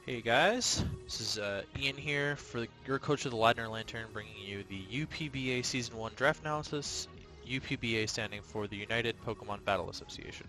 Hey guys, this is Ian here for your coach of the Ladner Lanturn, bringing you the UPBA Season 1 Draft Analysis, UPBA standing for the United Pokemon Battle Association.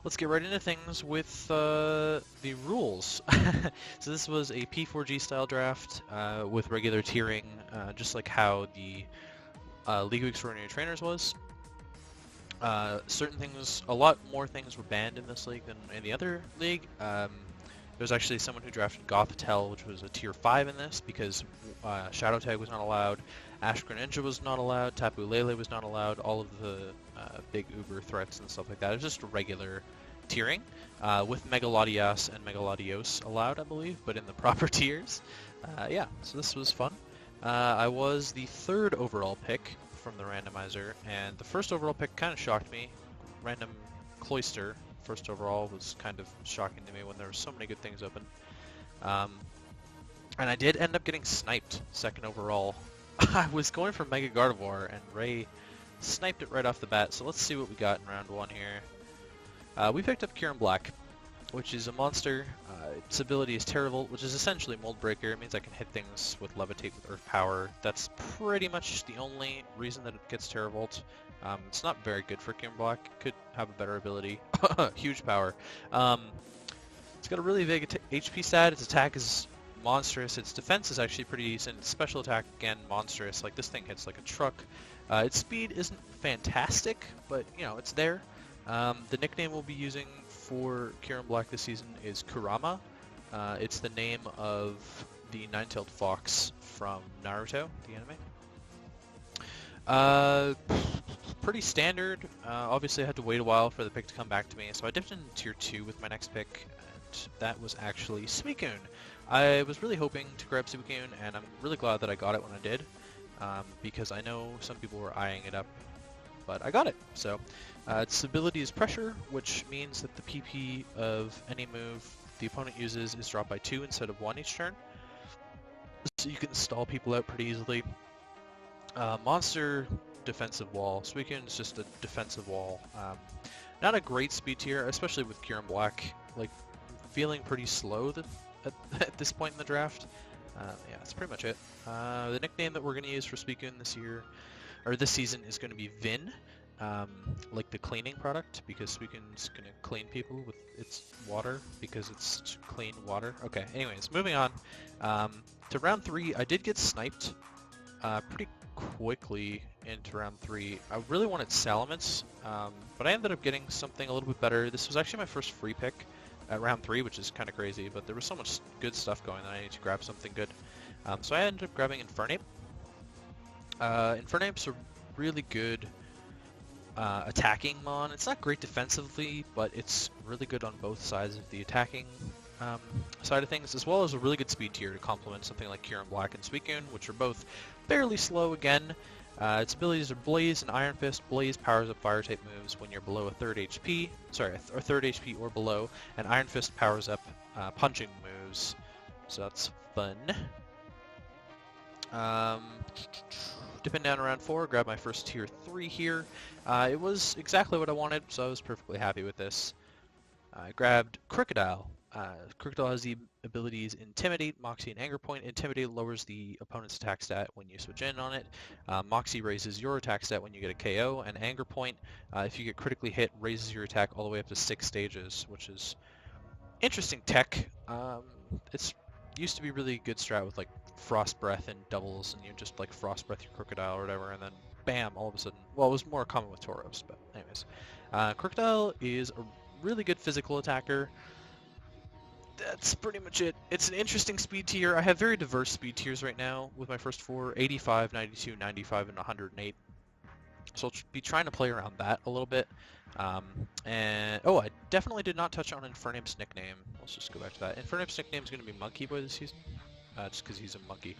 Let's get right into things with the rules. So this was a P4G style draft with regular tiering, just like how the League of Extraordinary Trainers was. Certain things, a lot more things were banned in this league than in the other league. There's actually someone who drafted Gothitelle, which was a tier 5 in this, because Shadow Tag was not allowed, Ash Greninja was not allowed, Tapu Lele was not allowed, all of the big Uber threats and stuff like that. It was just regular tiering, with Megalodios and Megalodios allowed, I believe, but in the proper tiers. Yeah, so this was fun. I was the 3rd overall pick from the randomizer, and the 1st overall pick kind of shocked me. Random Cloyster first overall was kind of shocking to me when there were so many good things open. And I did end up getting sniped 2nd overall. I was going for Mega Gardevoir and Ray sniped it right off the bat, so let's see what we got in round 1 here. We picked up Kieran Black, which is a monster. Its ability is Terravolt, which is essentially Mold Breaker. It means I can hit things with Levitate with Earth Power. That's pretty much the only reason that it gets Terravolt. It's not very good for Kieran Black. It could have a better ability. Huge power. It's got a really big HP stat. Its attack is monstrous. Its defense is actually pretty decent. Its special attack, again, monstrous. Like, this thing hits like a truck. Its speed isn't fantastic, but, you know, it's there. The nickname we'll be using for Kieran Black this season is Kurama. It's the name of the nine-tailed fox from Naruto, the anime. Pretty standard. Obviously I had to wait a while for the pick to come back to me, so I dipped into tier 2 with my next pick, and that was actually Suicune. I was really hoping to grab Suicune, and I'm really glad that I got it when I did, because I know some people were eyeing it up, but I got it. So its ability is Pressure, which means that the PP of any move the opponent uses is dropped by 2 instead of 1 each turn, so you can stall people out pretty easily. Monster defensive wall. Suicune is just a defensive wall. Not a great speed tier, especially with Kieran Black. Like, feeling pretty slow at this point in the draft. Yeah, that's pretty much it. The nickname that we're going to use for Suicune this season is going to be Vin, like the cleaning product, because Suicune's going to clean people with its water, because it's clean water. Okay, anyways, moving on. To round 3, I did get sniped pretty quickly into round 3. I really wanted Salamence, but I ended up getting something a little bit better. This was actually my first free pick at round 3, which is kind of crazy, but there was so much good stuff going that I needed to grab something good. So I ended up grabbing Infernape. Infernape's a really good attacking mon. It's not great defensively, but it's really good on both sides of the attacking side of things, as well as a really good speed tier to complement something like Kieran Black and Suicune, which are both fairly slow again. Its abilities are Blaze and Iron Fist. Blaze powers up fire type moves when you're below a third HP or below, and Iron Fist powers up punching moves. So that's fun. Dipping down around 4, grab my first tier 3 here. It was exactly what I wanted, so I was perfectly happy with this. I grabbed Crocodile. Crocodile has the abilities Intimidate, Moxie, and Anger Point. Intimidate lowers the opponent's attack stat when you switch in on it. Moxie raises your attack stat when you get a KO, and Anger Point, if you get critically hit, raises your attack all the way up to 6 stages, which is interesting tech. It's used to be really good strat with like Frost Breath and doubles, and you just like Frost Breath your Crocodile or whatever, and then bam, all of a sudden, well, it was more common with Tauros, but anyways. Crocodile is a really good physical attacker. That's pretty much it. It's an interesting speed tier. I have very diverse speed tiers right now with my first 4, 85, 92, 95, and 108. So I'll be trying to play around that a little bit. And oh, I definitely did not touch on Infernape's nickname. Let's just go back to that. Infernape's nickname is going to be Monkey Boy this season, just because he's a monkey.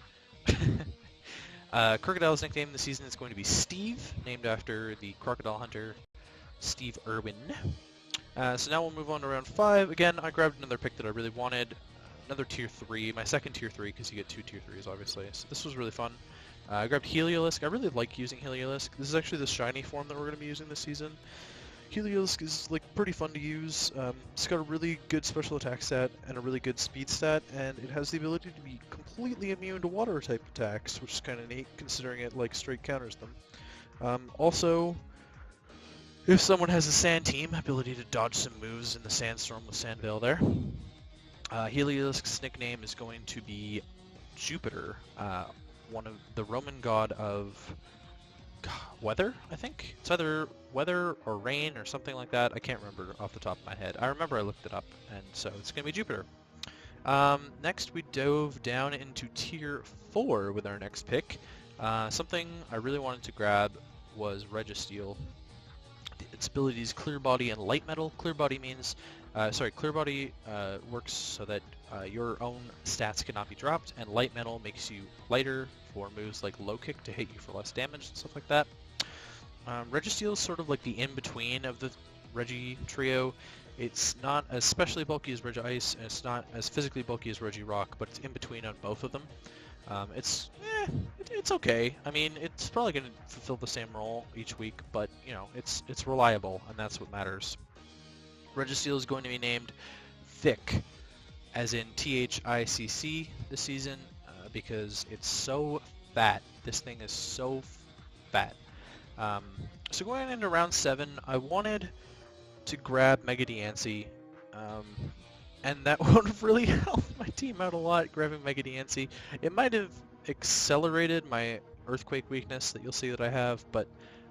Crocodile's nickname this season is going to be Steve, named after the crocodile hunter Steve Irwin. So now we'll move on to round 5. Again, I grabbed another pick that I really wanted, another tier 3, my second tier 3, because you get 2 tier 3s obviously. So this was really fun. I grabbed Heliolisk. I really like using Heliolisk. This is actually the shiny form that we're going to be using this season. Heliolisk is like pretty fun to use. It's got a really good special attack stat and a really good speed stat, and it has the ability to be completely immune to water type attacks, which is kind of neat considering it like straight counters them. Also, if someone has a sand team, ability to dodge some moves in the sandstorm with Sandveil there. Heliolisk's nickname is going to be Jupiter, one of the Roman god of weather, I think? It's either weather or rain or something like that. I can't remember off the top of my head. I remember I looked it up, and so it's going to be Jupiter. Next, we dove down into Tier 4 with our next pick. Something I really wanted to grab was Registeel. Its abilities Clear Body and Light Metal. Clear Body means, Clear Body works so that your own stats cannot be dropped, and Light Metal makes you lighter for moves like Low Kick to hit you for less damage and stuff like that. Registeel is sort of like the in-between of the Regi trio. It's not as specially bulky as Regi Ice, and it's not as physically bulky as Regi Rock, but it's in between on both of them. It's okay. I mean, it's probably going to fulfill the same role each week, but you know, it's reliable, and that's what matters. Registeel is going to be named Thick, as in THICC this season, because it's so fat. This thing is so fat. So going into round 7, I wanted to grab Mega Diancie, and that would have really helped my team out a lot, grabbing Mega Diancie. It might have accelerated my Earthquake weakness that you'll see that I have, but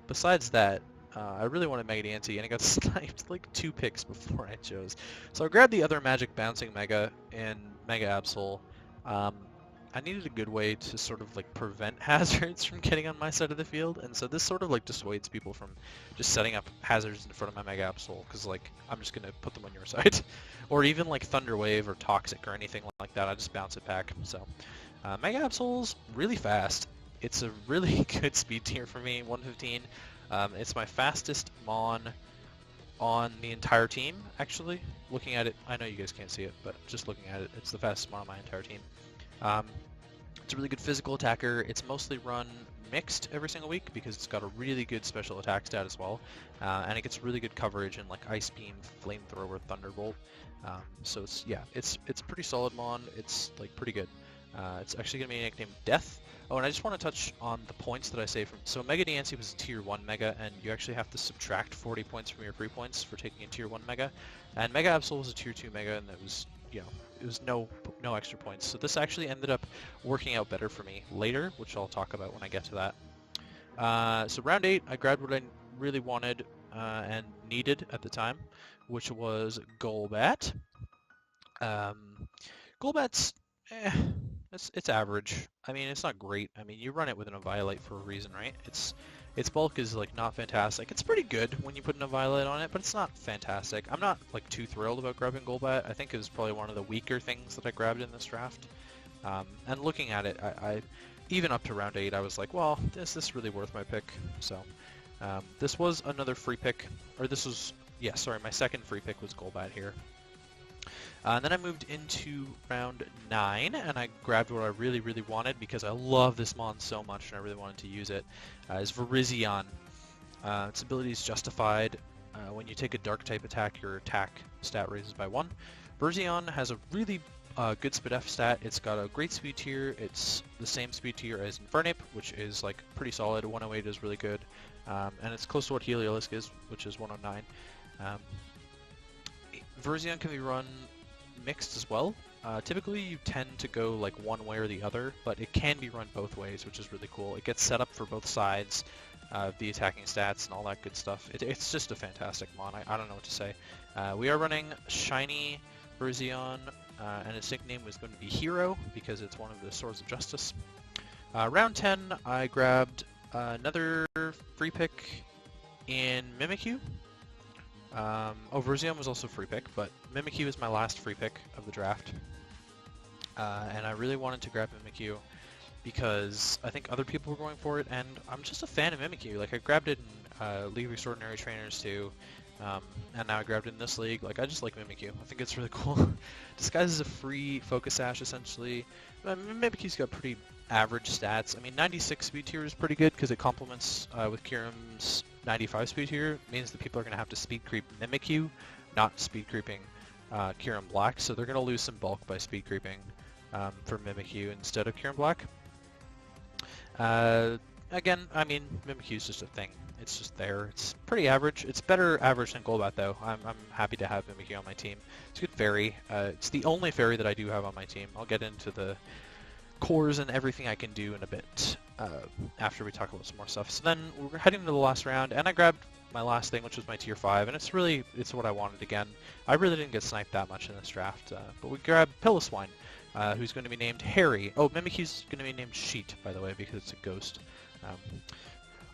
besides that, I really wanted Mega Diancie, and I got sniped like 2 picks before I chose. So I grabbed the other Magic Bouncing Mega and Mega Absol. I needed a good way to sort of like prevent hazards from getting on my side of the field, and so this sort of like dissuades people from just setting up hazards in front of my Mega Absol, because like I'm just gonna put them on your side, or even like Thunder Wave or Toxic or anything like that. I just bounce it back. So Mega Absol's really fast. It's a really good speed tier for me, 115. It's my fastest Mon on the entire team, actually. Looking at it, I know you guys can't see it, but just looking at it, it's the fastest Mon on my entire team. It's a really good physical attacker. It's mostly run mixed every single week because it's got a really good special attack stat as well, and it gets really good coverage in like Ice Beam, Flamethrower, Thunderbolt. So it's pretty solid Mon. It's like pretty good. It's actually gonna be nicknamed Death. Oh, and I just want to touch on the points that I say from. So Mega Diancie was a Tier 1 Mega, and you actually have to subtract 40 points from your free points for taking a Tier 1 Mega. And Mega Absol was a Tier 2 Mega, and it was, you know, it was no extra points. So this actually ended up working out better for me later, which I'll talk about when I get to that. So round 8, I grabbed what I really wanted and needed at the time, which was Golbat. Golbat's, it's average. I mean, it's not great. I mean, you run it with an Eviolite for a reason, right? Its bulk is like not fantastic. It's pretty good when you put an Eviolite on it, but it's not fantastic. I'm not like too thrilled about grabbing Golbat. I think it was probably one of the weaker things that I grabbed in this draft. And looking at it, I even up to round 8, I was like, well, is this really worth my pick? So this was another free pick, or this was, yeah, sorry, my second free pick was Golbat here. And then I moved into round 9, and I grabbed what I really, really wanted because I love this Mon so much and I really wanted to use it, is Virizion. Its ability is justified. When you take a Dark-type attack, your attack stat raises by 1. Virizion has a really good speed F stat. It's got a great speed tier. It's the same speed tier as Infernape, which is like pretty solid. 108 is really good. And it's close to what Heliolisk is, which is 109. Virizion can be run mixed as well. Typically you tend to go like one way or the other, but it can be run both ways, which is really cool. It gets set up for both sides of the attacking stats and all that good stuff. It's just a fantastic Mon. I don't know what to say. We are running Shiny Virizion, and its nickname was going to be Hero because it's one of the Swords of Justice. Round 10, I grabbed another free pick in Mimikyu. Virizion was also a free pick, but Mimikyu was my last free pick of the draft. And I really wanted to grab Mimikyu because I think other people were going for it, and I'm just a fan of Mimikyu. Like, I grabbed it in League of Extraordinary Trainers too, and now I grabbed it in this league. Like, I just like Mimikyu. I think it's really cool. Disguise is a free Focus Sash, essentially. Mimikyu's got pretty average stats. I mean, 96 speed tier is pretty good because it complements with Kyurem's 95 speed here means that people are going to have to speed creep Mimikyu, not speed creeping Kieran Black, so they're going to lose some bulk by speed creeping for Mimikyu instead of Kieran Black. Again, I mean, Mimikyu is just a thing. It's just there. It's pretty average. It's better average than Golbat, though. I'm happy to have Mimikyu on my team. It's a good fairy. It's the only fairy that I do have on my team. I'll get into the cores and everything I can do in a bit after we talk about some more stuff. So then we're heading to the last round, and I grabbed my last thing, which was my tier 5, and it's what I wanted again. I really didn't get sniped that much in this draft, but we grabbed Piloswine, who's going to be named Harry. Oh, Mimikyu's going to be named Sheet, by the way, because it's a ghost.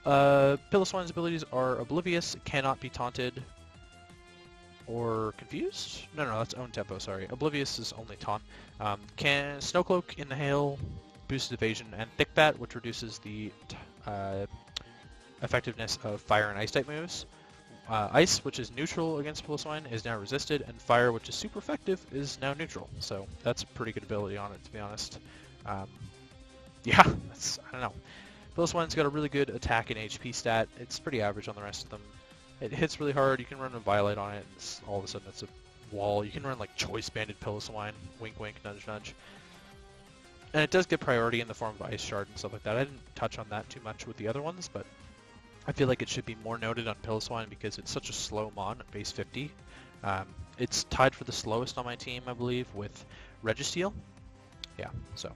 Piloswine's abilities are Oblivious, cannot be taunted, or confused? No, that's own tempo, sorry. Oblivious is only taunt. Can Snowcloak, Inhale, boosts evasion, and Thick Bat, which reduces the effectiveness of fire and ice type moves. Ice, which is neutral against Piloswine, is now resisted, and Fire, which is super effective, is now neutral. So that's a pretty good ability on it, to be honest. Yeah, I don't know. Piloswine's got a really good attack and HP stat. It's pretty average on the rest of them. It hits really hard. You can run a Violet on it, and all of a sudden it's a wall. You can run like Choice Banded Piloswine, wink wink, nudge nudge. And it does get priority in the form of Ice Shard and stuff like that. I didn't touch on that too much with the other ones, but I feel like it should be more noted on Piloswine because it's such a slow mon at base 50. It's tied for the slowest on my team, I believe, with Registeel. Yeah, so.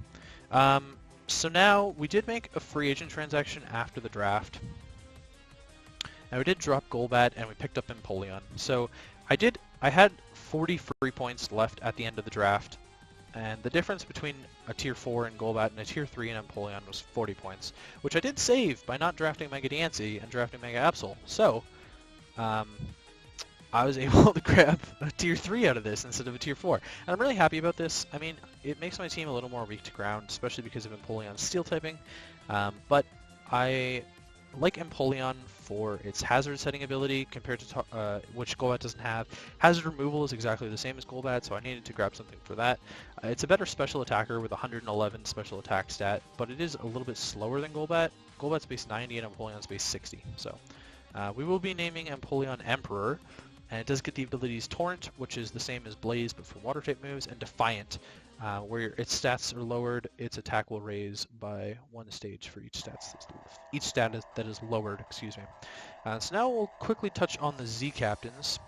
So now, we did make a free agent transaction after the draft. Now we did drop Golbat and we picked up Empoleon. So I had 40 free points left at the end of the draft, and the difference between a tier 4 in Golbat and a tier 3 in Empoleon was 40 points, which I did save by not drafting Mega Diancie and drafting Mega Absol. So, I was able to grab a tier 3 out of this instead of a tier 4. And I'm really happy about this. I mean, it makes my team a little more weak to ground, especially because of Empoleon's steel typing. But I like Empoleon for its hazard setting ability compared to which Golbat doesn't have. Hazard removal is exactly the same as Golbat, so I needed to grab something for that. It's a better special attacker with 111 special attack stat, but it is a little bit slower than Golbat. Golbat's base 90 and Empoleon's base 60. So we will be naming Empoleon Emperor. And it does get the abilities Torrent, which is the same as Blaze but for water type moves, and Defiant, where its stats are lowered, its attack will raise by 1 stage for each stat that is lowered. Excuse me. So now we'll quickly touch on the Z captains.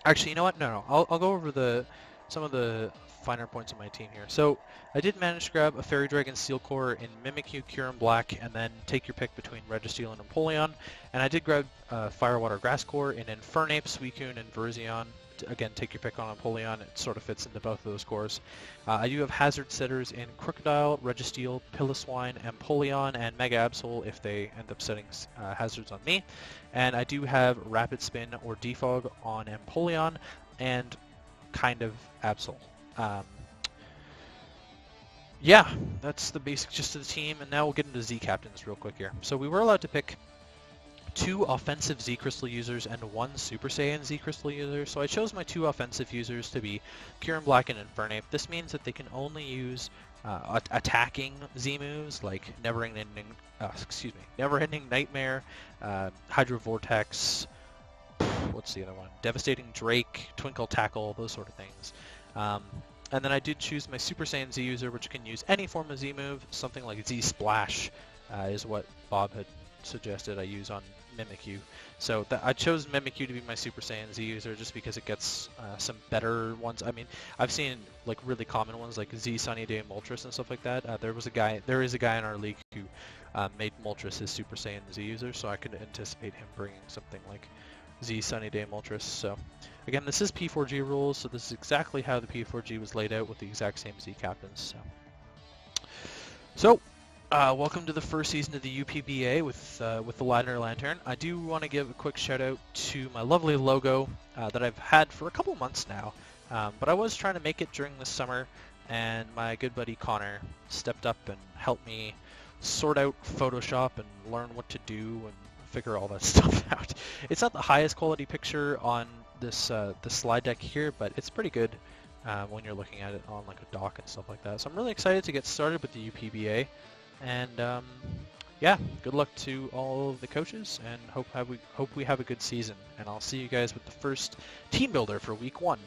Actually, you know what? No. I'll go over some of the finer points of my team here. So I did manage to grab a Fairy Dragon Steel Core in Mimikyu, Kieran Black, and then take your pick between Registeel and Empoleon. And I did grab Fire Water Grass Core in Infernape, Suicune, and Virizion. Again, take your pick on Empoleon. It sort of fits into both of those cores. I do have Hazard Setters in Crocodile, Registeel, Piloswine, Empoleon, and Mega Absol if they end up setting hazards on me. And I do have Rapid Spin or Defog on Empoleon and kind of Absol. Yeah, that's the basic gist of the team, and now we'll get into Z captains real quick here. So we were allowed to pick 2 offensive Z Crystal users and 1 Super Saiyan Z Crystal user, so I chose my 2 offensive users to be Kieran Black and Infernape. This means that they can only use attacking Z moves like Never Ending Nightmare, Hydro Vortex, what's the other one? Devastating Drake, Twinkle Tackle, those sort of things. And then I did choose my Super Saiyan Z user, which can use any form of Z move. Something like Z Splash is what Bob had suggested I use on Mimikyu. So I chose Mimikyu to be my Super Saiyan Z user just because it gets some better ones. I mean, I've seen like really common ones like Z Sunny Day Moltres and stuff like that. There is a guy in our league who made Moltres his Super Saiyan Z user, so I could anticipate him bringing something like Z Sunny Day Moltres. So again, this is P4G rules, so this is exactly how the P4G was laid out with the exact same Z captains. So welcome to the first season of the UPBA with the Ladner Lanturn. I do want to give a quick shout out to my lovely logo that I've had for a couple months now, but I was trying to make it during the summer, and my good buddy Connor stepped up and helped me sort out Photoshop and learn what to do and figure all that stuff out. It's not the highest quality picture on this the slide deck here, but it's pretty good when you're looking at it on like a dock and stuff like that. So I'm really excited to get started with the UPBA, and yeah, good luck to all of the coaches, and hope we have a good season. And I'll see you guys with the first team builder for week 1.